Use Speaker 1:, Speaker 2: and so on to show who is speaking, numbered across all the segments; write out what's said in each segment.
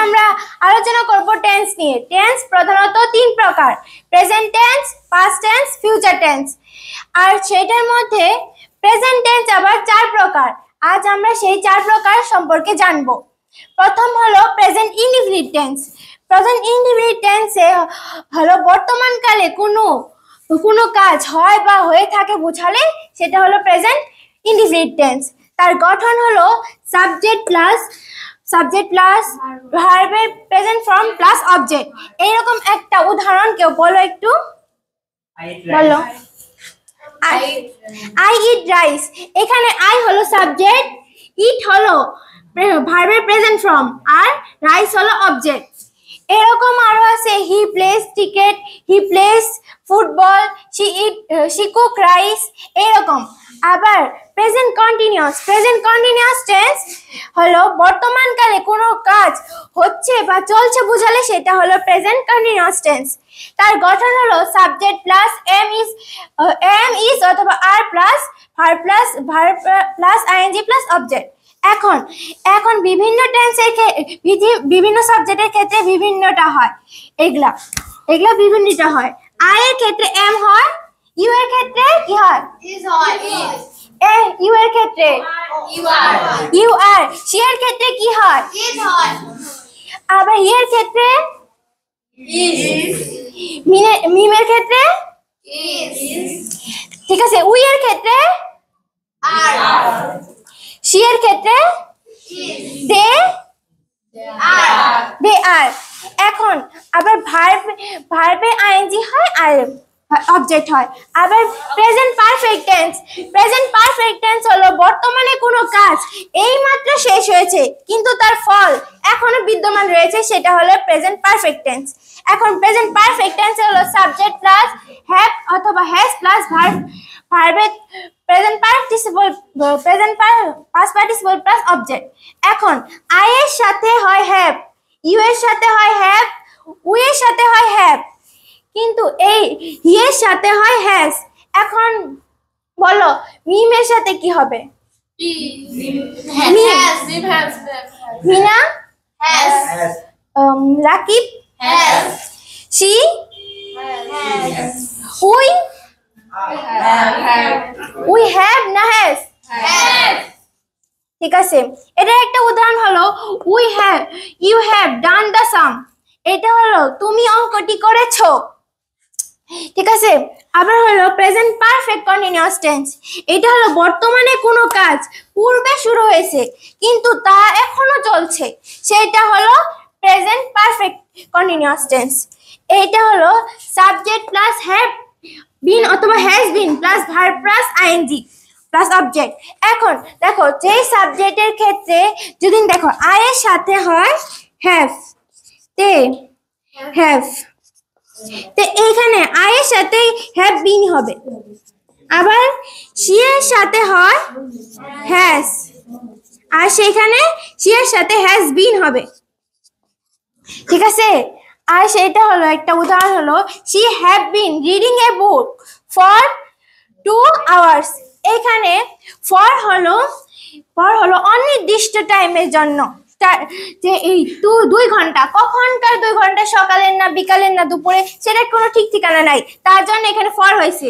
Speaker 1: আমরা আলোচনা করব টেন্স নিয়ে। টেন্স প্রধানত তিন প্রকার: present tense, past tense, future tense. আর সেটার মধ্যে প্রেজেন্ট টেন্স আবার চার প্রকার। আজ আমরা সেই চার প্রকার সম্পর্কে জানব। প্রথম হলো present indefinite tense. Present indefinite টেন্সে হলো বর্তমানকালে কোনো কাজ হয় বা হয়ে থাকে বোঝালে সেটা হলো প্রেজেন্ট ইনডিফিনিট টেন্স। তার গঠন হলো সাবজেক্ট প্লাস ভার্বের প্রেজেন্ট ফর্ম প্লাস অবজেক্ট। এইরকম একটা উদাহরণ কেউ বলো একটু, বলো। আই ইট রাইস, এখানে আই হলো সাবজেক্ট, ইট হলো ভার্বের প্রেজেন্ট ফর্ম, আর রাইস হলো অবজেক্ট। এরকম আরো আছে he plays cricket, he plays football, she cook rice, এরকম। আবার প্রেজেন্ট কন্টিনিউয়াস টেন্স হলো বর্তমানকালে কোনো কাজ হচ্ছে বা চলছে বোঝালে সেটা হলো প্রেজেন্ট কন্টিনিউয়াস টেন্স। তার গঠন হলো সাবজেক্ট প্লাস এম ইজ অথবা are plus verb plus ING plus object. এখন বিভিন্ন টেন্সের বিভিন্ন সাবজেক্টের ক্ষেত্রে বিভিন্নটা হয়। এগুলা বিভিন্নটা হয়। আই এর ক্ষেত্রে এম হয়, ইউ এর ক্ষেত্রে কি হয়?
Speaker 2: ইজ হয়, ইজ।
Speaker 1: ইউ এর ক্ষেত্রে ইউ আর। সি এর ক্ষেত্রে কি হয়?
Speaker 2: ইজ হয়।
Speaker 1: আবার ই এর ক্ষেত্রে
Speaker 2: ইজ।
Speaker 1: মিম এর ক্ষেত্রে
Speaker 2: ইজ।
Speaker 1: ঠিক আছে। উই এর ক্ষেত্রে
Speaker 2: আর।
Speaker 1: সি এর ক্ষেত্রে
Speaker 2: ইজ।
Speaker 1: দে
Speaker 2: আর।
Speaker 1: এখন আবার ভার্বে আইএনজি হয় আর অবজেক্ট হয়। আবার প্রেজেন্ট পারফেক্ট টেন্স হলো বর্তমানে কোনো কাজ এইমাত্র শেষ হয়েছে কিন্তু তার ফল এখনো বিদ্যমান রয়েছে, সেটা হলো প্রেজেন্ট পারফেক্ট টেন্স। এখন প্রেজেন্ট পারফেক্ট টেন্স হলো সাবজেক্ট প্লাস হ্যাভ অথবা হ্যাজ প্লাস ভার্বের present past participle plus object. এখন আই এর সাথে হয় হ্যাভ, ইউ এর সাথে হয় হ্যাভ, উই এর সাথে হয় হ্যাভ, কিন্তু এই হি এর সাথে হয় হ্যাজ। এখন বলো মিম এর সাথে কি হবে? Mina
Speaker 2: has.
Speaker 1: Rakib
Speaker 2: has.
Speaker 1: She
Speaker 2: has.
Speaker 1: We have না হ্যাজ?
Speaker 2: হ্যাজ।
Speaker 1: ঠিক আছে। এটা একটা উদাহরণ হলো you have done the sum. এটা হলো তুমি অঙ্কটি করেছো। ঠিক আছে। আবার হলো প্রেজেন্ট পারফেক্ট কন্টিনিউয়াস টেন্স। এটা হলো বর্তমানে কোনো কাজ পূর্বে শুরু হয়েছে কিন্তু তা এখনো চলছে, সেটা হলো প্রেজেন্ট পারফেক্ট কন্টিনিউয়াস টেন্স। এটা হলো সাবজেক্ট প্লাস হ্যাভ বিন অথবা has been plus verb plus ING plus object. এখন দেখো যে সাবজেক্টের ক্ষেত্রে যদি দেখো আই এর সাথে হয় হ্যাভ, তো এইখানে আই এর সাথে হ্যাভ বিন হবে। আবার সি এর সাথে হয় হ্যাজ, আর সেখানে সি এর সাথে হ্যাজ বিন হবে। ঠিক আছে। আর সেটা হলো একটা উদাহরণ হলো she have been reading a book for 2 hours। এখানে ফর হলো অনির্দিষ্ট টাইমের জন্য, যে এই 2 ঘন্টা, কখনকার 2 ঘন্টা, সকালের না বিকালের না দুপুরে, সেটা কোনো ঠিক ঠিকানা নাই, তার জন্য এখানে ফর হয়েছে।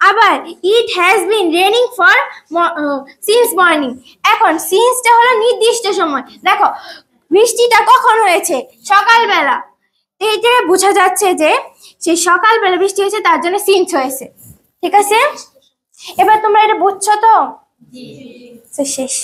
Speaker 1: আবার it has been raining for since morning. এখন সিন্সটা হলো নির্দিষ্ট সময়। দেখো বৃষ্টিটা কখন হয়েছে? সকালবেলা। এইটা বোঝা যাচ্ছে যে সেই সকালবেলা বৃষ্টি হয়েছে, তার জন্য সিন্স হয়েছে। ঠিক আছে। এবার তোমরা এটা বুঝছো তো? শেষ।